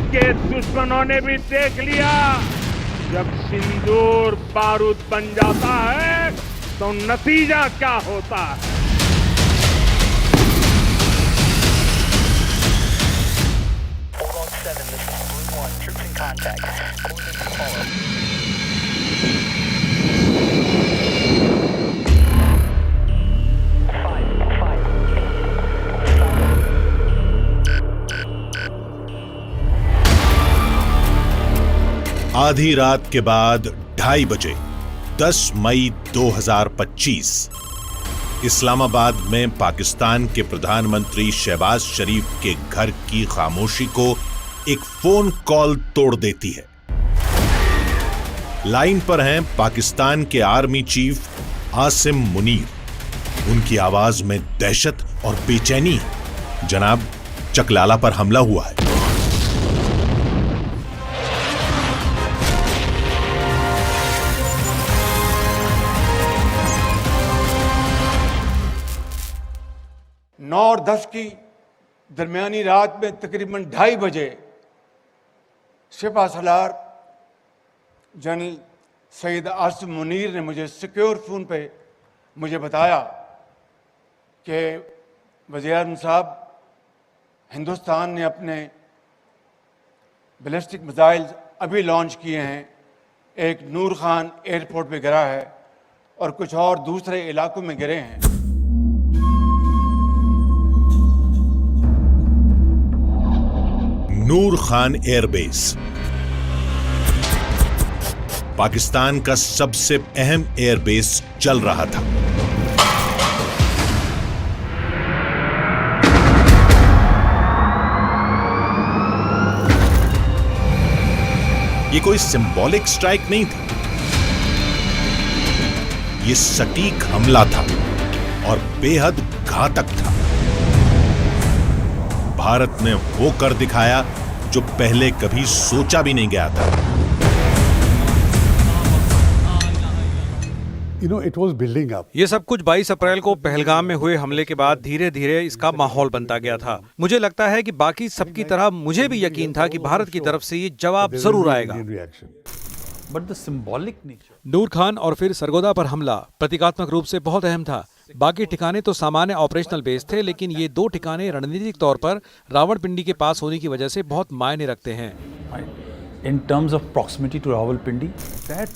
के दुश्मनों ने भी देख लिया, जब सिंदूर बारूद बन जाता है तो नतीजा क्या होता है। आधी रात के बाद 2:30 बजे 10 मई 2025 इस्लामाबाद में पाकिस्तान के प्रधानमंत्री शहबाज शरीफ के घर की खामोशी को एक फोन कॉल तोड़ देती है। लाइन पर हैं पाकिस्तान के आर्मी चीफ आसिम मुनीर। उनकी आवाज में दहशत और बेचैनी है। जनाब, चकलाला पर हमला हुआ है। नौ और 10 की दरमियानी रात में तकरीबन 2:30 बजे सिपा सलार जनरल सैयद आसिम मुनीर ने मुझे सिक्योर फ़ोन पे मुझे बताया कि वज़ीर-ए-आज़म साहब, हिंदुस्तान ने अपने बैलिस्टिक मिसाइल अभी लॉन्च किए हैं। एक नूर खान एयरपोर्ट पे गिरा है और कुछ और दूसरे इलाकों में गिरे हैं। नूर खान एयरबेस पाकिस्तान का सबसे अहम एयरबेस चल रहा था। ये कोई सिंबॉलिक स्ट्राइक नहीं थी, ये सटीक हमला था और बेहद घातक था। भारत ने वो कर दिखाया जो पहले कभी सोचा भी नहीं गया था। It was building up. ये सब कुछ 22 अप्रैल को पहलगाम में हुए हमले के बाद धीरे धीरे इसका माहौल बनता गया था। मुझे लगता है कि बाकी सबकी तरह मुझे भी यकीन था कि भारत की तरफ से ये जवाब जरूर आएगा। But the symbolic nature. नूर खान और फिर सरगोदा पर हमला प्रतीकात्मक रूप से बहुत अहम था। बाकी ठिकाने तो सामान्य ऑपरेशनल बेस थे, लेकिन ये 2 ठिकाने रणनीतिक तौर पर रावलपिंडी के पास होने की वजह से बहुत मायने रखते हैं। In terms of proximity to Rawalpindi, that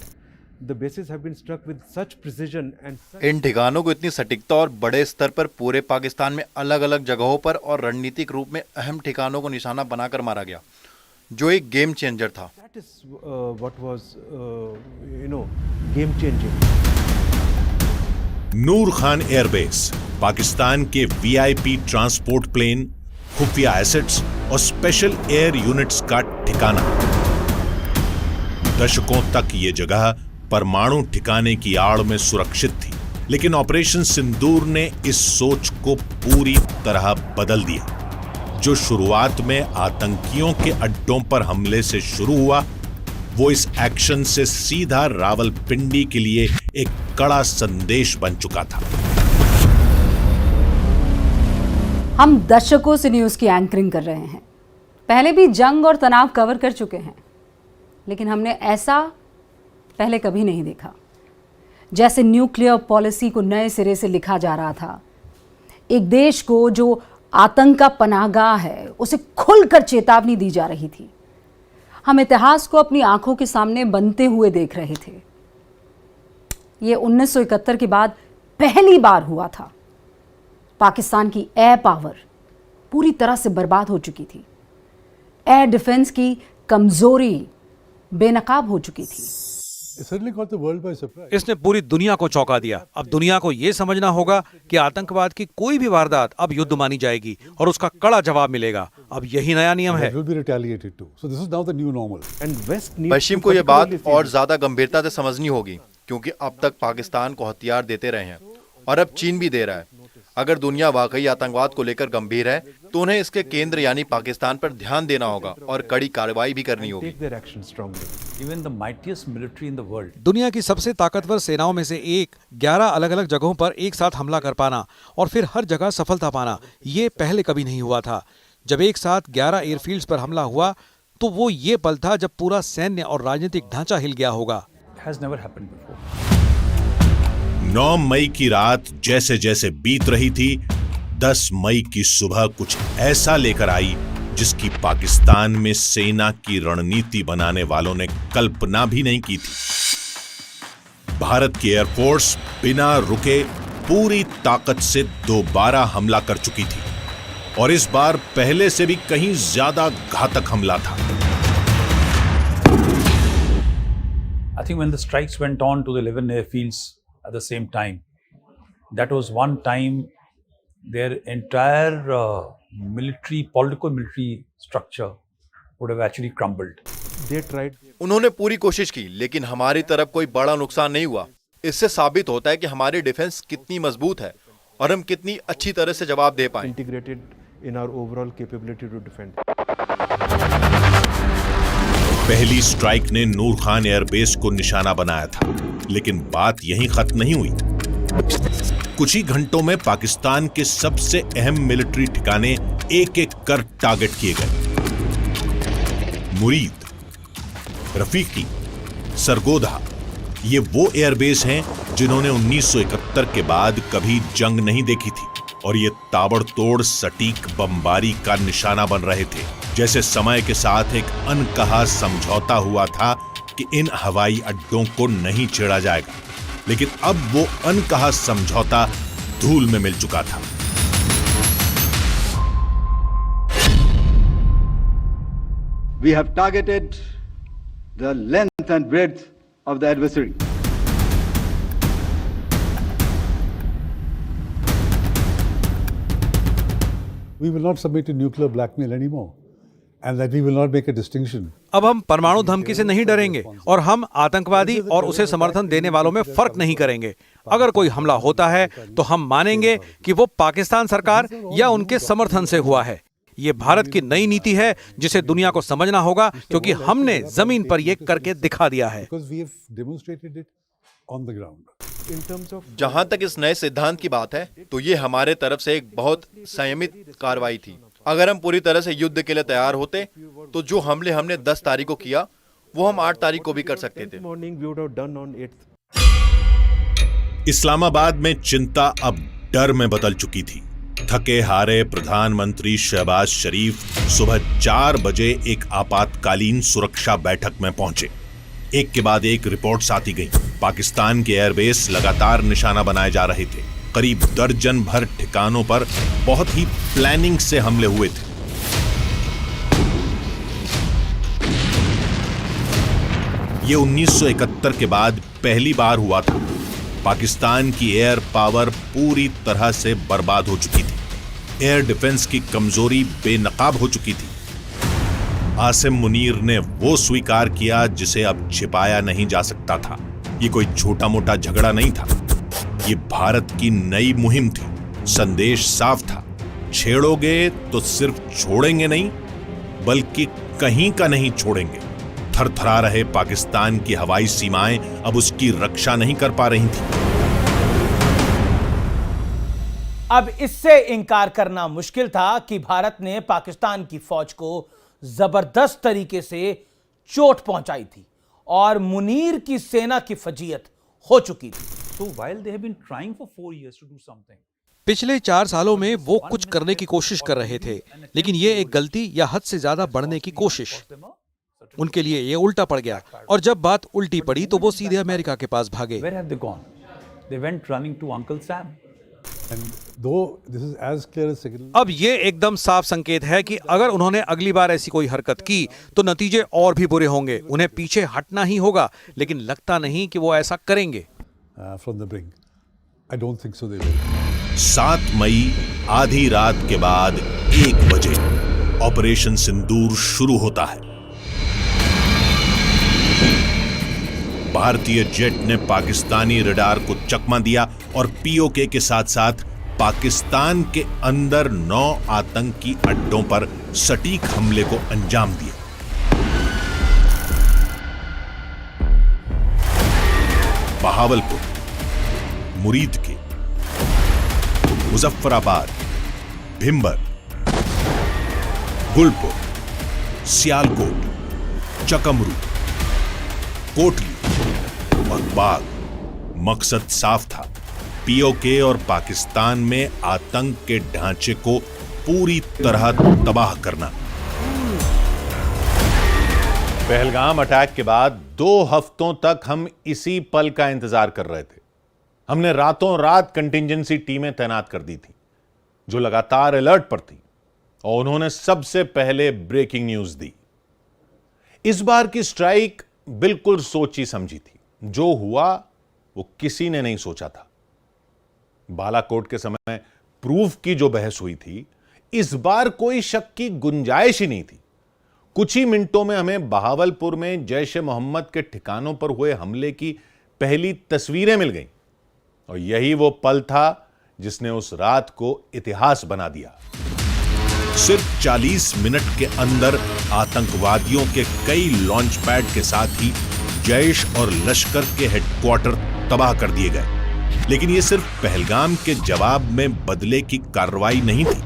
the bases have been struck with such precision and इन ठिकानों को इतनी सटीकता और बड़े स्तर पर पूरे पाकिस्तान में अलग अलग जगहों पर और रणनीतिक रूप में अहम ठिकानों को निशाना बनाकर मारा गया, जो एक गेम चेंजर था। that is what was game changing. Noor Khan airbase Pakistan के वीआईपी ट्रांसपोर्ट प्लेन, खुफिया एसेट्स और स्पेशल एयर यूनिट्स का ठिकाना। दशकों तक ये जगह परमाणु ठिकाने की आड़ में सुरक्षित थी, लेकिन ऑपरेशन सिंदूर ने इस सोच को पूरी तरह बदल दिया। जो शुरुआत में आतंकियों के अड्डों पर हमले से शुरू हुआ, वो इस एक्शन से सीधा रावलपिंडी के लिए एक कड़ा संदेश बन चुका था। हम दशकों से न्यूज़ की एंकरिंग कर रहे हैं, पहले भी जंग और तनाव कवर कर चुके हैं, लेकिन हमने ऐसा पहले कभी नहीं देखा। जैसे न्यूक्लियर पॉलिसी को नए सिरे से लिखा जा रहा था। एक देश को जो आतंक का पनाहगाह है, उसे खुलकर चेतावनी दी जा रही थी। हम इतिहास को अपनी आंखों के सामने बनते हुए देख रहे थे। ये 1971 के बाद पहली बार हुआ था। पाकिस्तान की एयर पावर पूरी तरह से बर्बाद हो चुकी थी। एयर डिफेंस की कमजोरी बेनकाब हो चुकी थी। इसने पूरी दुनिया को चौंका दिया। अब दुनिया को यह समझना होगा कि आतंकवाद की कोई भी वारदात अब युद्ध मानी जाएगी और उसका कड़ा जवाब मिलेगा। अब यही नया नियम है। पश्चिम को यह बात और ज्यादा गंभीरता से समझनी होगी, क्योंकि अब तक पाकिस्तान को हथियार देते रहे हैं और अब चीन भी दे रहा है। अगर दुनिया वाकई आतंकवाद को लेकर गंभीर है तो उन्हें इसके केंद्र यानी पाकिस्तान पर ध्यान देना होगा और कड़ी कार्रवाई भी करनी होगी। दुनिया की सबसे ताकतवर सेनाओं में से एक 11 अलग अलग जगहों पर एक साथ हमला कर पाना और फिर हर जगह सफलता पाना, ये पहले कभी नहीं हुआ था। जब एक साथ 11 एयरफील्ड्स पर हमला हुआ तो वो ये पल था जब पूरा सैन्य और राजनीतिक ढांचा हिल गया होगा। Has never happened before. 9 मई की रात जैसे जैसे बीत रही थी, 10 मई की सुबह कुछ ऐसा लेकर आई जिसकी पाकिस्तान में सेना की रणनीति बनाने वालों ने कल्पना भी नहीं की थी। भारत की एयरफोर्स बिना रुके पूरी ताकत से दोबारा हमला कर चुकी थी और इस बार पहले से भी कहीं ज्यादा घातक हमला था। I think when the strikes went on to the 11 airfields at the same time, that was one time their entire political military structure would have actually crumbled. They tried. उन्होंने पूरी कोशिश की, लेकिन हमारी तरफ कोई बड़ा नुकसान नहीं हुआ। इससे साबित होता है कि हमारी डिफेंस कितनी मजबूत है और हम कितनी अच्छी तरह से जवाब दे पाए। Integrated in our overall capability to defend. पहली स्ट्राइक ने नूर खान एयरबेस को निशाना बनाया था, लेकिन बात यहीं खत्म नहीं हुई। कुछ ही घंटों में पाकिस्तान के सबसे अहम मिलिट्री ठिकाने एक एक कर टारगेट किए गए। मुरीद, रफीकी, सरगोधा, ये वो एयरबेस हैं जिन्होंने 1971 के बाद कभी जंग नहीं देखी थी और ये ताबड़तोड़ सटीक बमबारी का निशाना बन रहे थे। जैसे समय के साथ एक अनकहा समझौता हुआ था कि इन हवाई अड्डों को नहीं छेड़ा जाएगा, लेकिन अब वो अनकहा समझौता धूल में मिल चुका था। We have targeted the length and breadth of the adversary. We will not submit to nuclear blackmail anymore, and that we will not make a distinction. अब हम परमाणु धमकी से नहीं डरेंगे और हम आतंकवादी और उसे समर्थन देने वालों में फर्क नहीं करेंगे। अगर कोई हमला होता है तो हम मानेंगे कि वो पाकिस्तान सरकार या उनके समर्थन से हुआ है। ये भारत की नई नीति है जिसे दुनिया को समझना होगा, क्योंकि हमने जमीन पर ये करके दिखा दिया है। Because we have demonstrated it on the ground. In terms of जहां तक इस नए सिद्धांत की बात है, तो ये हमारे तरफ से एक बहुत संयमित कार्रवाई थी। अगर हम पूरी तरह से युद्ध के लिए तैयार होते, तो जो हमले हमने 10 तारीख को किया, वो हम 8 तारीख को भी कर सकते थे। morning we would have done on 8th. Islamabad में चिंता अब डर में बदल चुकी थी। थके हारे प्रधानमंत्री शहबाज शरीफ सुबह 4 बजे एक आपातकालीन सुरक्षा बैठक में पहुंचे। एक के बाद एक रिपोर्ट्स आती गईं। पाकिस्तान के एयरबेस लगातार निशाना बनाए जा रहे थे। करीब दर्जन भर ठिकानों पर बहुत ही प्लानिंग से हमले हुए थे। ये 1971 के बाद पहली बार हुआ था। पाकिस्तान की एयर पावर पूरी तरह से बर्बाद हो चुकी थी। एयर डिफेंस की कमजोरी बेनकाब हो चुकी थी। आसिम मुनीर ने वो स्वीकार किया जिसे अब छिपाया नहीं जा सकता था। ये कोई छोटा मोटा झगड़ा नहीं था, ये भारत की नई मुहिम थी। संदेश साफ था, छेड़ोगे तो सिर्फ छोड़ेंगे नहीं, बल्कि कहीं का नहीं छोड़ेंगे। थरथरा रहे पाकिस्तान की हवाई सीमाएं अब उसकी रक्षा नहीं कर पा रही थी। अब इससे इनकार करना मुश्किल था कि भारत ने पाकिस्तान की फौज को जबरदस्त तरीके से चोट पहुंचाई थी और मुनीर की सेना की फजीयत हो चुकी थी। So while they have been trying for 4 years to do something, पिछले 4 सालों में वो कुछ करने की कोशिश कर रहे थे, लेकिन ये एक गलती या हद से ज्यादा बढ़ने की कोशिश। उनके लिए ये उल्टा पड़ गया और जब बात उल्टी पड़ी तो वो सीधे अमेरिका के पास भागे। where have they gone? They went running to Uncle Sam. And though this is as clear as signal, अब ये एकदम साफ संकेत है कि अगर उन्होंने अगली बार ऐसी कोई हरकत की तो नतीजे और भी बुरे होंगे। उन्हें पीछे हटना ही होगा, लेकिन लगता नहीं कि वो ऐसा करेंगे। from the brink. I don't think so they will. 7 मई आधी रात के बाद 1 बजे ऑपरेशन सिंदूर शुरू होता है। भारतीय जेट ने पाकिस्तानी रडार को चकमा दिया और पीओके के साथ साथ पाकिस्तान के अंदर 9 आतंकी अड्डों पर सटीक हमले को अंजाम दिया। बहावलपुर, मुरीद के, मुजफ्फराबाद, भिंबर, गुलपुर, सियालकोट, चकमरू, कोटली और बाग। मकसद साफ था, पीओके और पाकिस्तान में आतंक के ढांचे को पूरी तरह तबाह करना। पहलगाम अटैक के बाद 2 हफ्तों तक हम इसी पल का इंतजार कर रहे थे। हमने रातों रात कंटिंजेंसी टीमें तैनात कर दी थी जो लगातार अलर्ट पर थी, और उन्होंने सबसे पहले ब्रेकिंग न्यूज दी। इस बार की स्ट्राइक बिल्कुल सोची समझी थी। जो हुआ वो किसी ने नहीं सोचा था। बालाकोट के समय प्रूफ की जो बहस हुई थी, इस बार कोई शक की गुंजाइश ही नहीं थी। कुछ ही मिनटों में हमें बहावलपुर में जैश ए मोहम्मद के ठिकानों पर हुए हमले की पहली तस्वीरें मिल गईं, और यही वो पल था जिसने उस रात को इतिहास बना दिया। सिर्फ 40 मिनट के अंदर आतंकवादियों के कई लॉन्च पैड के साथ ही जैश और लश्कर के हेडक्वार्टर तबाह कर दिए गए। लेकिन यह सिर्फ पहलगाम के जवाब में बदले की कार्रवाई नहीं थी,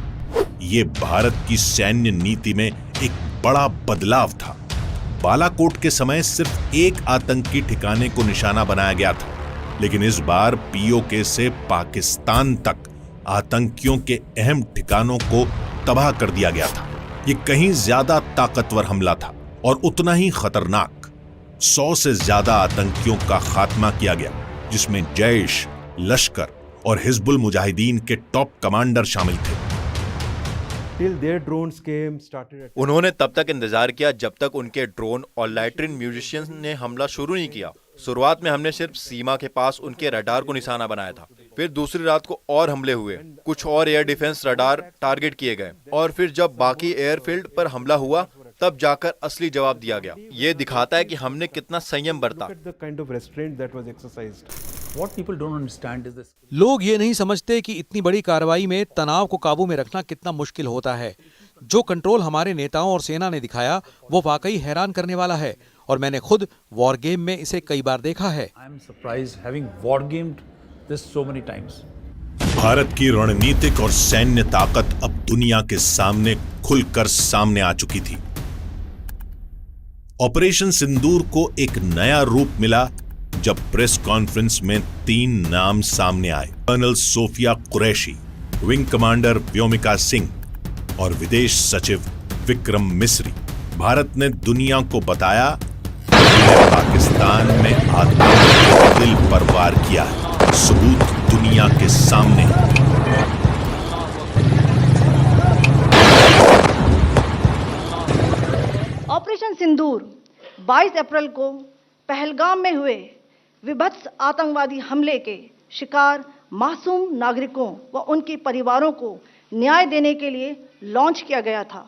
यह भारत की सैन्य नीति में एक बड़ा बदलाव था। बालाकोट के समय सिर्फ एक आतंकी ठिकाने को निशाना बनाया गया था, लेकिन इस बार पीओके से पाकिस्तान तक आतंकियों के अहम ठिकानों को तबाह कर दिया गया था। यह कहीं ज्यादा ताकतवर हमला था और उतना ही खतरनाक। 100 से ज्यादा आतंकियों का खात्मा किया गया, जिसमें जैश, लश्कर और हिजबुल मुजाहिदीन के टॉप कमांडर शामिल थे। उन्होंने तब तक इंतजार किया जब तक उनके ड्रोन और लैट्रिन म्यूजिशियंस ने हमला शुरू नहीं किया। शुरुआत में हमने सिर्फ सीमा के पास उनके रडार को निशाना बनाया था। फिर दूसरी रात को और हमले हुए, कुछ और एयर डिफेंस रडार टारगेट किए गए, और फिर जब बाकी एयरफील्ड पर हमला हुआ तब जाकर असली जवाब दिया गया। ये दिखाता है कि हमने कितना संयम बरता। लोग ये नहीं समझते कि इतनी बड़ी कार्रवाई में तनाव को काबू में रखना कितना मुश्किल होता है। जो कंट्रोल हमारे नेताओं और सेना ने दिखाया वो वाकई हैरान करने वाला है, और मैंने खुद वॉर गेम में इसे कई बार देखा है। भारत की रणनीतिक और सैन्य ताकत अब दुनिया के सामने खुलकर सामने आ चुकी थी। ऑपरेशन सिंदूर को एक नया रूप मिला जब प्रेस कॉन्फ्रेंस में 3 नाम सामने आए। Colonel Sophia Qureshi, wing commander Vyomika Singh और विदेश सचिव विक्रम मिस्री। भारत ने दुनिया को बताया कि पाकिस्तान में आतंक दिल पर वार किया है। सबूत दुनिया के सामने। ऑपरेशन सिंदूर 22 अप्रैल को पहलगाम में हुए विभत्स आतंकवादी हमले के शिकार मासूम नागरिकों व उनके परिवारों को न्याय देने के लिए लॉन्च किया गया था।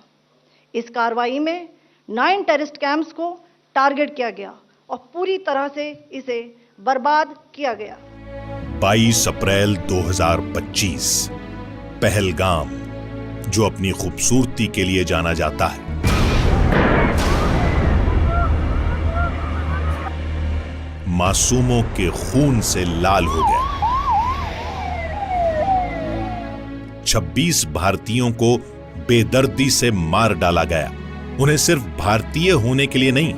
इस कार्रवाई में 9 टेररिस्ट कैंप्स को टारगेट किया गया और पूरी तरह से इसे बर्बाद किया गया। 22 अप्रैल 2025, पहलगाम, जो अपनी खूबसूरती के लिए जाना जाता है, मासूमों के खून से लाल हो गया। 26 भारतीयों को बेदर्दी से मार डाला गया। उन्हें सिर्फ भारतीय होने के लिए नहीं,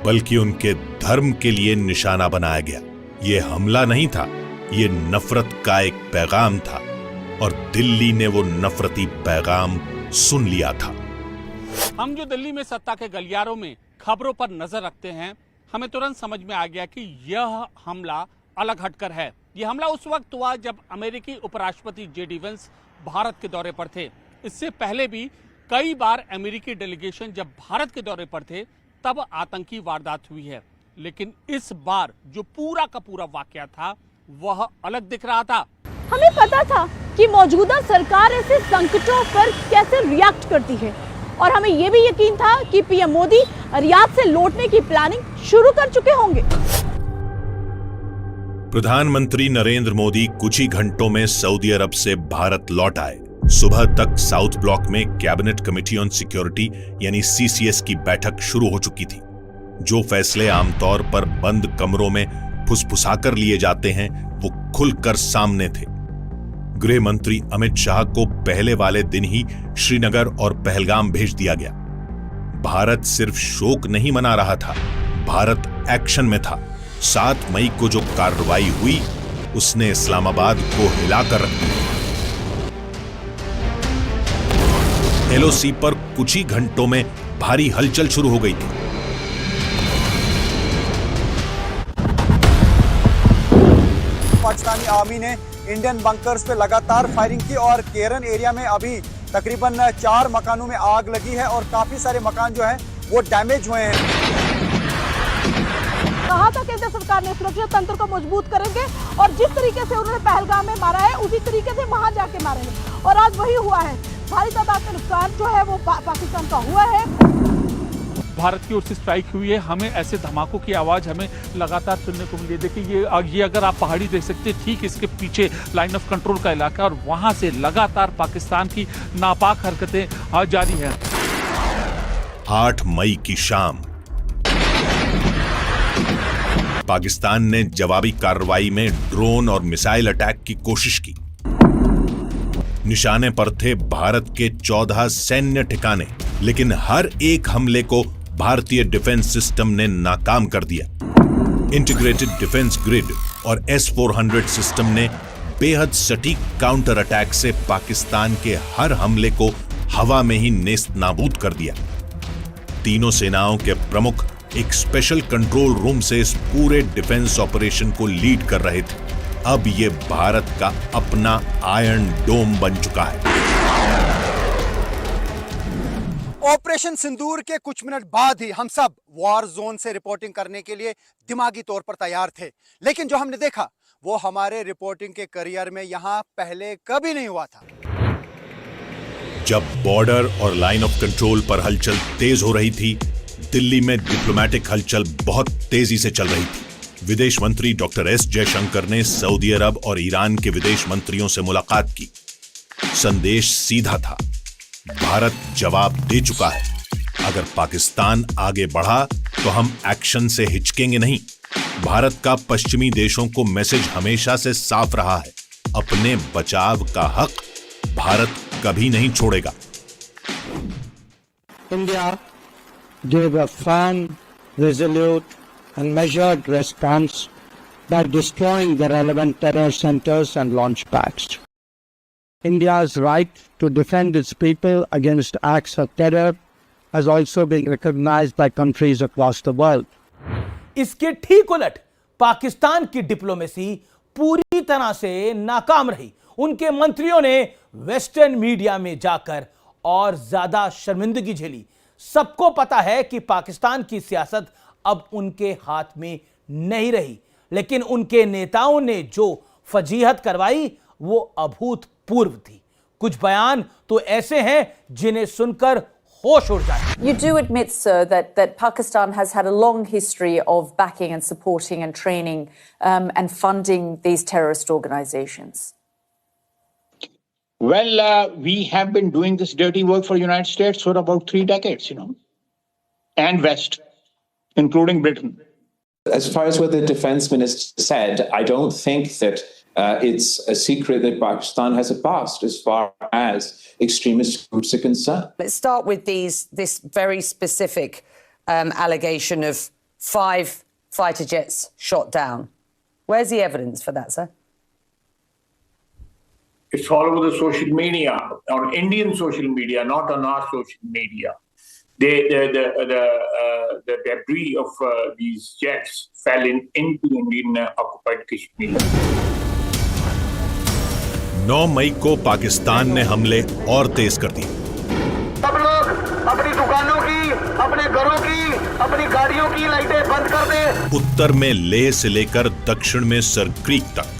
बल्कि उनके धर्म के लिए निशाना बनाया गया। यह हमला नहीं था, यह नफरत का एक पैगाम था, और दिल्ली ने वो नफरती पैगाम सुन लिया था। हम जो दिल्ली में सत्ता के गलियारों में खबरों पर नजर रखते हैं, हमें तुरंत समझ में आ गया कि यह हमला अलग हटकर है। यह हमला उस वक्त हुआ जब अमेरिकी उपराष्ट्रपति जे.डी. वेंस भारत के दौरे पर थे। इससे पहले भी कई बार अमेरिकी डेलीगेशन जब भारत के दौरे पर थे तब आतंकी वारदात हुई है, लेकिन इस बार जो पूरा का पूरा वाकया था वह अलग दिख रहा था। हमें पता था कि मौजूदा सरकार ऐसे संकटों पर कैसे रिएक्ट करती है, और हमें यह भी यकीन था कि पीएम मोदी रियाद से लौटने की प्लानिंग शुरू कर चुके होंगे। प्रधानमंत्री नरेंद्र मोदी कुछ ही घंटों में सऊदी अरब से भारत लौट आए। सुबह तक साउथ ब्लॉक में कैबिनेट कमेटी ऑन सिक्योरिटी यानी सीसीएस की बैठक शुरू हो चुकी थी। जो फैसले आमतौर पर बंद कमरों में फुसफुसाकर लिए जाते हैं वो खुलकर सामने थे। गृह मंत्री अमित शाह को पहले वाले दिन ही श्रीनगर और पहलगाम भेज दिया गया। भारत सिर्फ शोक नहीं मना रहा था, भारत एक्शन में था। 7 मई को जो कार्रवाई हुई उसने इस्लामाबाद को हिलाकर रख दिया। एलओसी पर कुछ ही घंटों में भारी हलचल शुरू हो गई थी। पाकिस्तानी आर्मी ने इंडियन बंकर्स पे लगातार फायरिंग की और केरन एरिया में अभी तकरीबन 4 मकानों में आग लगी है और काफी सारे मकान जो हैं वो डैमेज हुए हैं। कहा था केंद्र सरकार ने सुरक्षा तंत्र को मजबूत करेंगे और जिस तरीके से उन्होंने पहलगाम में मारा है उसी तरीके से वहां जाके मारेंगे और आज वही हुआ है। भारी तादाद में नुकसान जो है वो पाकिस्तान का हुआ है। भारत की ओर से स्ट्राइक हुई है, हमें ऐसे धमाकों की आवाज हमें लगातार सुनने को मिली है। देखिए ये अगर आप पहाड़ी देख सकते हैं, ठीक इसके पीछे लाइन ऑफ कंट्रोल का इलाका और वहां से लगातार पाकिस्तान की नापाक हरकतें जारी हैं। 8 मई की शाम पाकिस्तान ने जवाबी कार्रवाई में ड्रोन और मिसाइल अटैक की कोशिश की। निशाने पर थे भारत के 14 सैन्य ठिकाने, लेकिन हर एक हमले को भारतीय डिफेंस सिस्टम ने नाकाम कर दिया। इंटीग्रेटेड डिफेंस ग्रिड और S-400 सिस्टम ने बेहद सटीक काउंटर अटैक से पाकिस्तान के हर हमले को हवा में ही नेस्त नाबूद कर दिया। तीनों सेनाओं के प्रमुख एक स्पेशल कंट्रोल रूम से इस पूरे डिफेंस ऑपरेशन को लीड कर रहे थे। अब ये भारत का अपना आयरन डोम बन चुका है। ऑपरेशन सिंदूर के कुछ मिनट बाद ही हम सब वॉर जोन से रिपोर्टिंग करने के लिए दिमागी तौर पर तैयार थे, लेकिन जो हमने देखा वो हमारे रिपोर्टिंग के करियर में यहां पहले कभी नहीं हुआ था। जब बॉर्डर और लाइन ऑफ कंट्रोल पर हलचल तेज हो रही थी, दिल्ली में डिप्लोमैटिक हलचल बहुत तेजी से चल रही थी। विदेश मंत्री डॉक्टर एस जयशंकर ने सऊदी अरब और ईरान के विदेश मंत्रियों से मुलाकात की। संदेश सीधा था, भारत जवाब दे चुका है। अगर पाकिस्तान आगे बढ़ा तो हम एक्शन से हिचकेंगे नहीं। भारत का पश्चिमी देशों को मैसेज हमेशा से साफ रहा है, अपने बचाव का हक भारत कभी नहीं छोड़ेगा। India gave a firm, resolute and measured response by destroying the relevant terror centers and launch pads. India's right to defend its people against acts of terror has also been recognized by countries across the world. इसके ठीक उलट पाकिस्तान की diplomacy पूरी तरह से नाकाम रही। उनके मंत्रियों ने वेस्टर्न मीडिया में जाकर और ज्यादा शर्मिंदगी झेली। सबको पता है कि पाकिस्तान की सियासत अब उनके हाथ में नहीं रही, लेकिन उनके नेताओं ने जो फजीहत करवाई वो अभूतपूर्व थी। कुछ बयान तो ऐसे हैं जिन्हें सुनकर होश उड़ जाए। You do admit, sir, that Pakistan has had a long history of backing and supporting and training and funding these terrorist organizations. Well, we have been doing this dirty work for the United States for about 3 decades, and West, including Britain. As far as what the defense minister said, I don't think that it's a secret that Pakistan has a past as far as extremist groups are concerned. Let's start with this very specific allegation of 5 fighter jets shot down. Where's the evidence for that, sir? It's all over the social media, on Indian social media, not on our social media. The debris of these jets fell into Indian occupied Kashmir. 9 मई को पाकिस्तान ने हमले और तेज कर दिए। सब लोग अपनी दुकानों की, अपने घरों की, अपनी गाड़ियों की लाइटें बंद कर दें। उत्तर में लेह से लेकर दक्षिण में सरक्रीक तक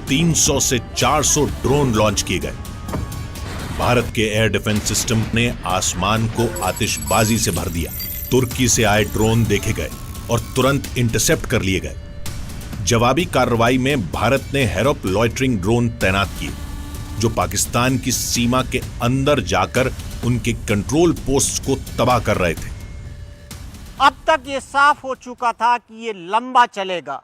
300 से 400 ड्रोन लॉन्च किए गए। भारत के एयर डिफेंस सिस्टम ने आसमान को आतिशबाजी से भर दिया। तुर्की से आए ड्रोन देखे गए और तुरंत इंटरसेप्ट कर लिए गए। जवाबी कार्रवाई में भारत ने हेरोप लॉइटरिंग ड्रोन तैनात किए, जो पाकिस्तान की सीमा के अंदर जाकर उनके कंट्रोल पोस्ट को तबाह कर रहे थे। अब तक ये साफ हो चुका था कि ये लंबा चलेगा।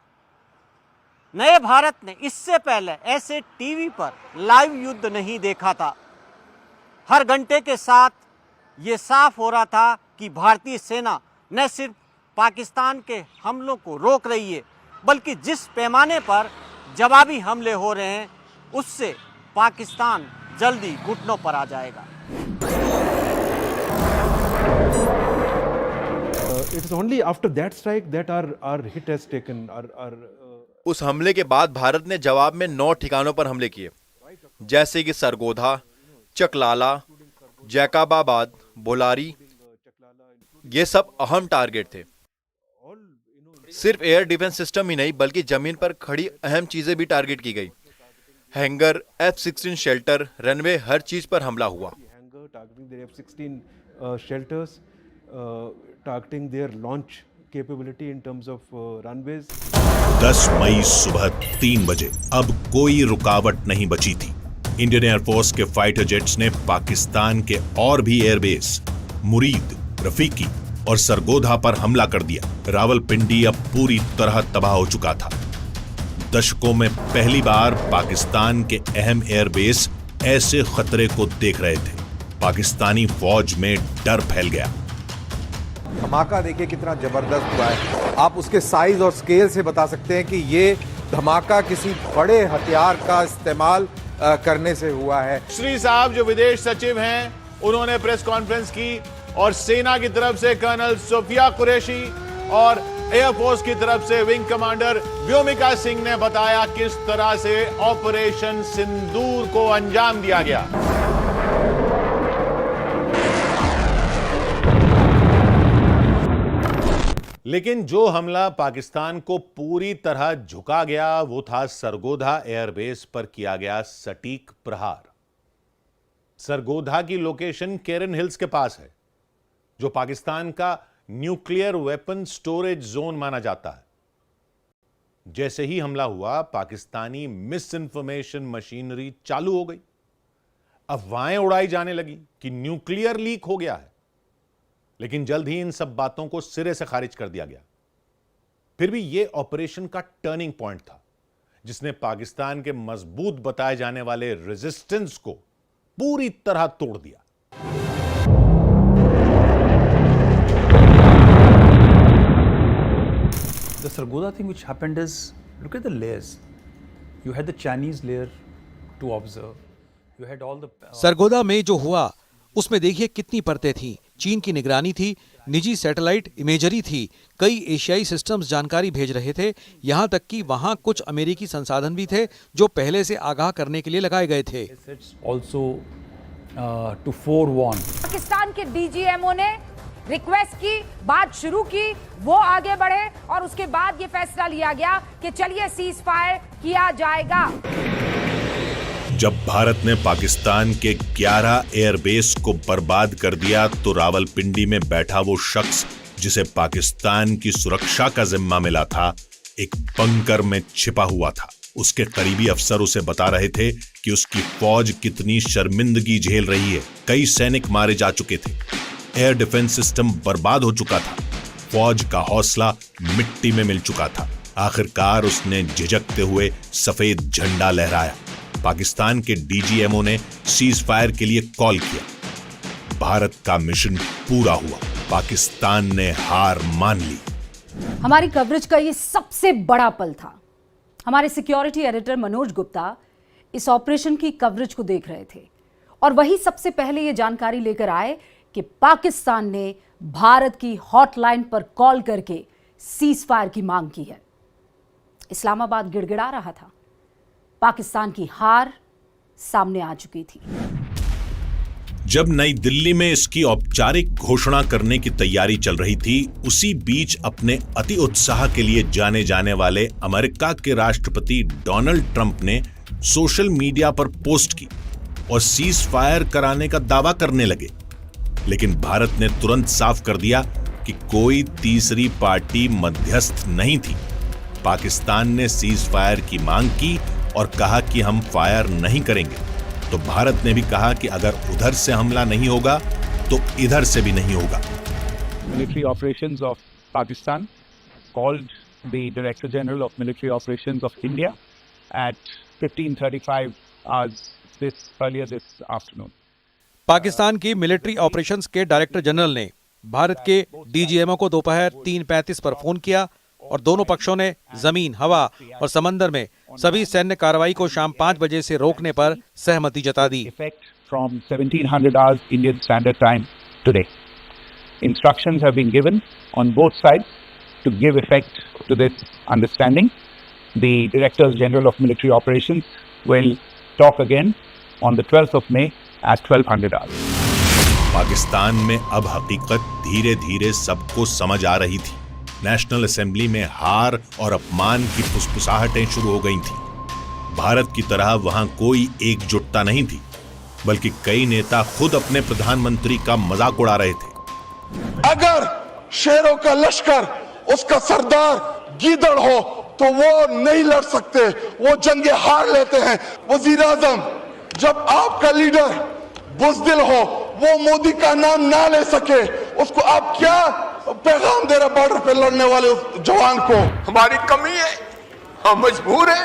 नए भारत ने इससे पहले ऐसे टीवी पर लाइव युद्ध नहीं देखा था। हर घंटे के साथ ये साफ हो रहा था कि भारतीय सेना न सिर्फ पाकिस्तान के हमलों को रोक रही है, बल्कि जिस पैमाने पर जवाबी हमले हो रहे हैं उससे पाकिस्तान जल्दी घुटनों पर आ जाएगा। It is only after that strike that our hit has taken. उस हमले के बाद भारत ने जवाब में 9 ठिकानों पर हमले किए, जैसे कि सरगोधा, चकलाला, जैकबाबाद, बोलारी। ये सब अहम टारगेट थे। सिर्फ एयर डिफेंस सिस्टम ही नहीं बल्कि जमीन पर खड़ी अहम चीजें भी टारगेट की गई। हैंगर, F-16 शेल्टर, रनवे, हर चीज पर हमला हुआ। Targeting their F-16 shelters, targeting their launch capability in terms of runways. 10 मई सुबह 3 बजे अब कोई रुकावट नहीं बची थी। इंडियन एयरफोर्स के फाइटर जेट्स ने पाकिस्तान के और भी एयरबेस मुरीद, रफीकी और सरगोधा पर हमला कर दिया। रावलपिंडी अब पूरी तरह तबाह हो चुका था। दशकों में पहली बार पाकिस्तान के अहम एयरबेस ऐसे खतरे को देख रहे थे। पाकिस्तानी फौज में डर फैल गया। धमाका देखिए कितना जबरदस्त हुआ है। आप उसके साइज और स्केल से बता सकते हैं कि ये धमाका किसी बड़े हथियार का इस्तेमाल करने से हुआ है। श्री साहब जो विदेश सचिव हैं, उन्होंने प्रेस कॉन्फ्रेंस की और सेना की तरफ से कर्नल सोफिया कुरैशी और एयरफोर्स की तरफ से विंग कमांडर व्योमिका सिंह ने बताया किस तरह से ऑपरेशन सिंदूर को अंजाम दिया गया। लेकिन जो हमला पाकिस्तान को पूरी तरह झुका गया वो था सरगोधा एयरबेस पर किया गया सटीक प्रहार। सरगोधा की लोकेशन केरन हिल्स के पास है, जो पाकिस्तान का न्यूक्लियर वेपन स्टोरेज जोन माना जाता है। जैसे ही हमला हुआ, पाकिस्तानी मिस इन्फॉर्मेशन मशीनरी चालू हो गई। अफवाहें उड़ाई जाने लगी कि न्यूक्लियर लीक हो गया है, लेकिन जल्द ही इन सब बातों को सिरे से खारिज कर दिया गया। फिर भी यह ऑपरेशन का टर्निंग पॉइंट था, जिसने पाकिस्तान के मजबूत बताए जाने वाले रेजिस्टेंस को पूरी तरह तोड़ दिया। The Sargodha thing which happened is, look at the layers. You had the Chinese layer to observe. You had all the Sargodha में जो हुआ उसमें देखिए कितनी परतें थीं। चीन की निगरानी थी, निजी सैटेलाइट इमेजरी थी, कई एशियाई सिस्टम्स जानकारी भेज रहे थे, यहां तक कि वहां कुछ अमेरिकी संसाधन भी थे जो पहले से आगाह करने के लिए लगाए गए थे। also to forewarn. पाकिस्तान के डीजीएमओ ने रिक्वेस्ट की, बात शुरू की, वो आगे बढ़े और उसके बाद ये फैसला लिया गया कि चलिए सीज फायर किया जाएगा। जब भारत ने पाकिस्तान के 11 एयरबेस को बर्बाद कर दिया तो रावलपिंडी में बैठा वो शख्स जिसे पाकिस्तान की सुरक्षा का जिम्मा मिला था, एक बंकर में छिपा हुआ था। उसके करीबी अफसर उसे बता रहे थे कि उसकी फौज कितनी शर्मिंदगी झेल रही है। कई सैनिक मारे जा चुके थे, एयर डिफेंस सिस्टम बर्बाद हो चुका था, फौज का हौसला मिट्टी में मिल चुका था। आखिरकार उसने झिझकते हुए सफेद झंडा लहराया। पाकिस्तान के डीजीएमओ ने सीज फायर के लिए कॉल किया। भारत का मिशन पूरा हुआ, पाकिस्तान ने हार मान ली। हमारी कवरेज का ये सबसे बड़ा पल था। हमारे सिक्योरिटी एडिटर मनोज गुप्ता इस ऑपरेशन की कवरेज को देख रहे थे और वही सबसे पहले ये जानकारी लेकर आए कि पाकिस्तान ने भारत की हॉटलाइन पर कॉल करके सीज फायर की मांग की है। इस्लामाबाद गिड़गिड़ा रहा था, पाकिस्तान की हार सामने आ चुकी थी। जब नई दिल्ली में इसकी औपचारिक घोषणा करने की तैयारी चल रही थी, उसी बीच अपने अति उत्साह के लिए जाने जाने वाले अमेरिका के राष्ट्रपति डोनाल्ड ट्रंप ने सोशल मीडिया पर पोस्ट की और सीज फायर कराने का दावा करने लगे। लेकिन भारत ने तुरंत साफ कर दिया कि कोई तीसरी पार्टी मध्यस्थ नहीं थी। पाकिस्तान ने सीज फायर की मांग की और कहा कि हम फायर नहीं करेंगे, तो भारत ने भी कहा कि अगर उधर से हमला नहीं होगा तो इधर से भी नहीं होगा। Military operations of Pakistan called the Director General of Military Operations of India at 15:35 hours earlier this afternoon. Pakistan की मिलिट्री ऑपरेशंस के डायरेक्टर जनरल ने भारत के डीजीएमओ को दोपहर 3:35 पर फोन किया और दोनों पक्षों ने जमीन, हवा और समंदर में सभी सैन्य कार्रवाई को शाम 5 बजे से रोकने पर सहमति जता दी। From 1700 hours Indian Standard Time today. Instructions have been given on both sides to give effect to this understanding. The Directors General of Military Operations will talk again on the 12th of May at 1200 hours. Pakistan में अब हकीकत धीरे धीरे सबको समझ आ रही थी। National assembly में हार और अपमान की फुसफुसाहटें शुरू हो गई थी। भारत की तरह वहां कोई एकजुटता नहीं थी, बल्कि कई नेता खुद अपने प्रधानमंत्री का मजाक उड़ा रहे थे। अगर शेरों का लश्कर उसका सरदार गीदड़ हो तो वो नहीं लड़ सकते, वो जंगे हार लेते हैं। वजीर आजम, जब आपका लीडर बुज़दिल हो, वो मोदी का नाम ना ले सके, उसको आप क्या पैगाम दे रहे बॉर्डर पे लड़ने वाले उस जवान को? हमारी कमी है, हम मजबूर हैं,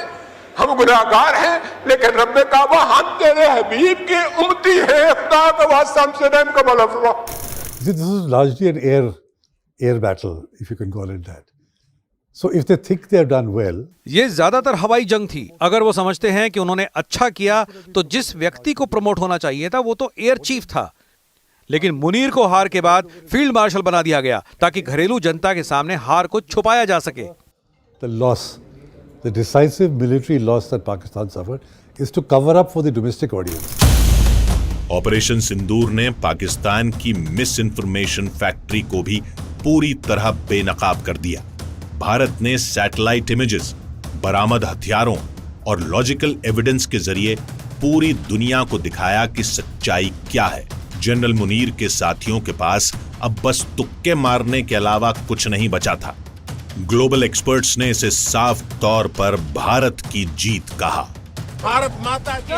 हम गुनाहगार हैं, लेकिन रब्बे काबा हम तेरे हबीब की उम्मती है। खुदा का वास्ता हमसे रहम का भला फरमा। This is largely an air battle, if you can call it that. So if they think they have done well, ये ज्यादातर हवाई जंग थी। अगर वो समझते हैं कि उन्होंने अच्छा किया तो जिस व्यक्ति को प्रमोट होना चाहिए था वो तो एयर चीफ था, लेकिन मुनीर को हार के बाद फील्ड मार्शल बना दिया गया ताकि घरेलू जनता के सामने हार को छुपाया जा सके। the decisive military loss that Pakistan suffered is to cover up for the domestic audience. Operation Sindoor ने पाकिस्तान की मिस इन्फॉर्मेशन फैक्ट्री को भी पूरी तरह बेनकाब कर दिया। भारत ने सैटेलाइट इमेजेस, बरामद हथियारों और लॉजिकल एविडेंस के जरिए पूरी दुनिया को दिखाया कि सच्चाई क्या है। जनरल मुनीर के साथियों के पास अब बस तुक्के मारने के अलावा कुछ नहीं बचा था। ग्लोबल एक्सपर्ट्स ने इसे साफ तौर पर भारत की जीत कहा। भारत माता की।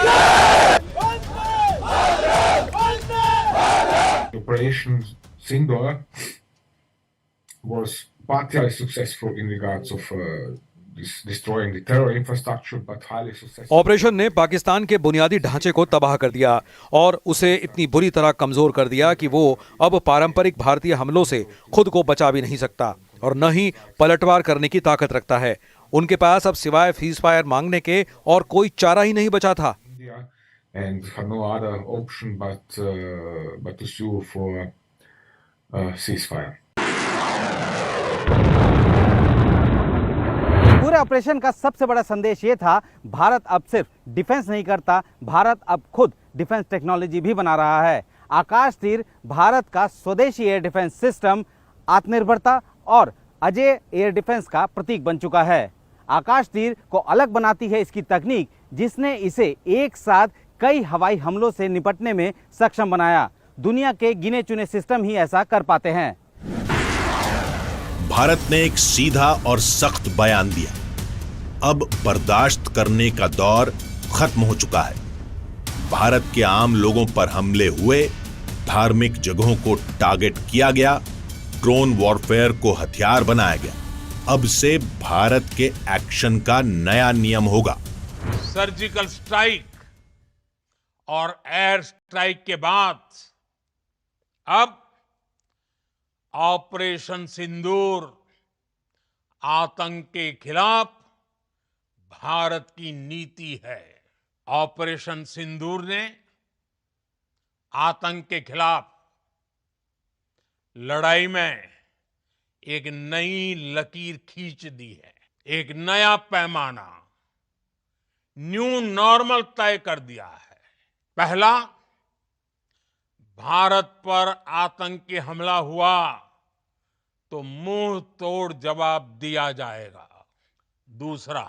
Operation Sindoor was partly successful in regards of destroying the terror infrastructure, but highly successful. Operation ने पाकिस्तान के बुनियादी ढांचे को तबाह कर दिया और उसे इतनी बुरी तरह कमजोर कर दिया कि वो अब पारंपरिक भारतीय हमलों से खुद को बचा भी नहीं सकता और न ही पलटवार करने की ताकत रखता है। उनके पास अब सिवाय सीज़फायर मांगने के और कोई चारा ही नहीं बचा था। And had no other option but to sue for ceasefire. पूरे ऑपरेशन का सबसे बड़ा संदेश ये था, भारत अब सिर्फ डिफेंस नहीं करता, भारत अब खुद डिफेंस टेक्नोलॉजी भी बना रहा है। आकाश तीर भारत का स्वदेशी एयर डिफेंस सिस्टम आत्मनिर्भरता और अजय एयर डिफेंस का प्रतीक बन चुका है। आकाश तीर को अलग बनाती है इसकी तकनीक, जिसने इसे एक साथ कई हवाई हमलों से निपटने में सक्षम बनाया। दुनिया के गिने चुने सिस्टम ही ऐसा कर पाते हैं। भारत ने एक सीधा और सख्त बयान दिया। अब बर्दाश्त करने का दौर खत्म हो चुका है। भारत के आम लोगों पर हमले हुए, धार्मिक जगहों को टारगेट किया गया, ड्रोन वॉरफेयर को हथियार बनाया गया। अब से भारत के एक्शन का नया नियम होगा। सर्जिकल स्ट्राइक और एयर स्ट्राइक के बाद अब ऑपरेशन सिंदूर आतंक के खिलाफ भारत की नीति है। ऑपरेशन सिंदूर ने आतंक के खिलाफ लड़ाई में एक नई लकीर खींच दी है, एक नया पैमाना, न्यू नॉर्मल तय कर दिया है। पहला, भारत पर आतंकी हमला हुआ तो मुंह तोड़ जवाब दिया जाएगा। दूसरा,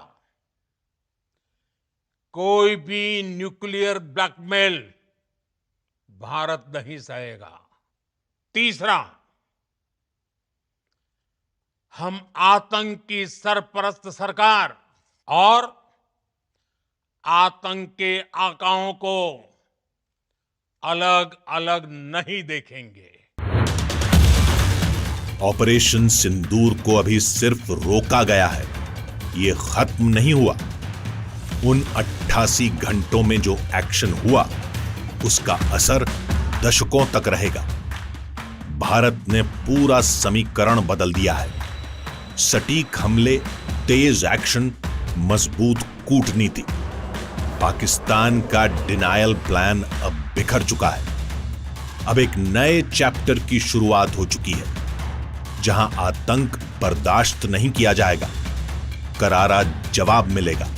कोई भी न्यूक्लियर ब्लैकमेल भारत नहीं सहेगा। तीसरा, हम आतंक की सरपरस्त सरकार और आतंक के आकाओं को अलग अलग नहीं देखेंगे। ऑपरेशन सिंदूर को अभी सिर्फ रोका गया है, ये खत्म नहीं हुआ। उन 88 घंटों में जो एक्शन हुआ, उसका असर दशकों तक रहेगा। भारत ने पूरा समीकरण बदल दिया है। सटीक हमले, तेज एक्शन, मजबूत कूटनीति। पाकिस्तान का डिनायल प्लान अब बिखर चुका है। अब एक नए चैप्टर की शुरुआत हो चुकी है, जहां आतंक बर्दाश्त नहीं किया जाएगा, करारा जवाब मिलेगा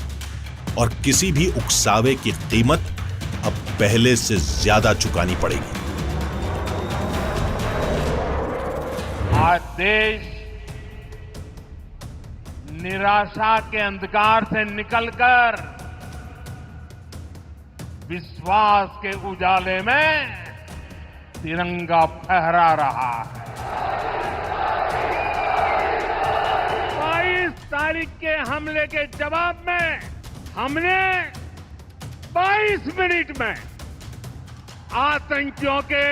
और किसी भी उकसावे की कीमत अब पहले से ज्यादा चुकानी पड़ेगी। आज देश निराशा के अंधकार से निकलकर विश्वास के उजाले में तिरंगा फहरा रहा है। 22 तारीख के हमले के जवाब में हमने 22 मिनट में आतंकियों के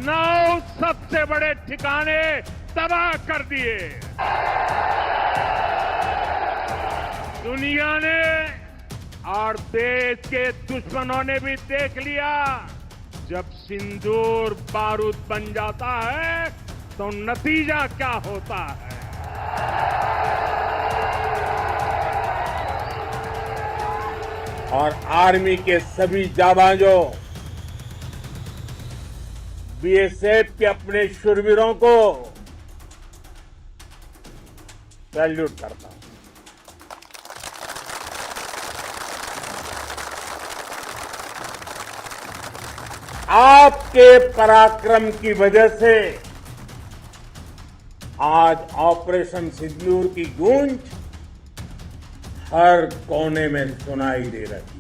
9 सबसे बड़े ठिकाने तबाह कर दिए। दुनिया ने और देश के दुश्मनों ने भी देख लिया, जब सिंदूर बारूद बन जाता है तो नतीजा क्या होता है। और आर्मी के सभी जाबाजों, बीएसएफ के अपने शूरवीरों को सैल्यूट करता हूं। आपके पराक्रम की वजह से आज ऑपरेशन सिंदूर की गूंज हर कोने में सुनाई दे रही है।